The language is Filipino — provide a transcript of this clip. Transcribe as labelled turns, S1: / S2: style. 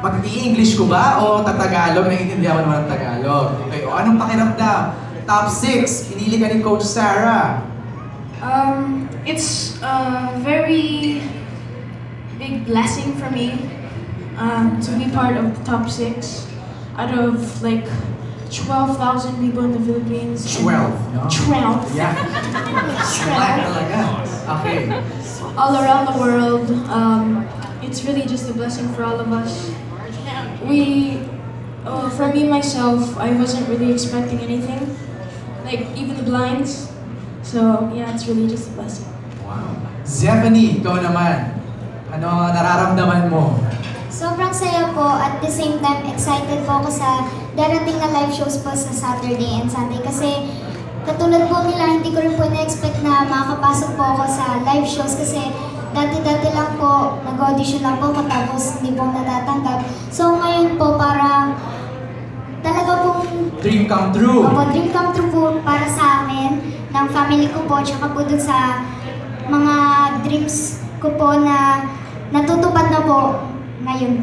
S1: Mag-i-English ko ba o Tatagalog? Naiintindihan mo naman ang Tagalog. Okay, o anong pakiramdam? Top 6, pinili ka ni Coach Sarah.
S2: It's a very big blessing for me to be part of the top 6 out of like 12,000 people in the Philippines.
S1: 12, no?
S2: 12.
S1: Yeah.
S2: 12.
S1: Talaga. Okay.
S2: All around the world. It's really just a blessing for all of us. For me myself, I wasn't really expecting anything, like even the blinds. So yeah, it's really just a blessing.
S1: Wow. Zephanie, ikaw naman. Ano nararamdaman mo?
S3: Sobrang saya po, at the same time excited po ako sa darating na live shows po sa Saturday and Sunday kasi katulad po nila, hindi ko rin po na-expect na makakapasok po ako sa live shows kasi dati-dati lang po, nag-audition lang po tapos hindi po natatanggap. So ngayon po parang talaga pong
S1: Dream come true.
S3: Opo, dream come true po para sa amin, ng family ko po, tsaka po dun sa mga dreams ko po na natutupad na po ngayon.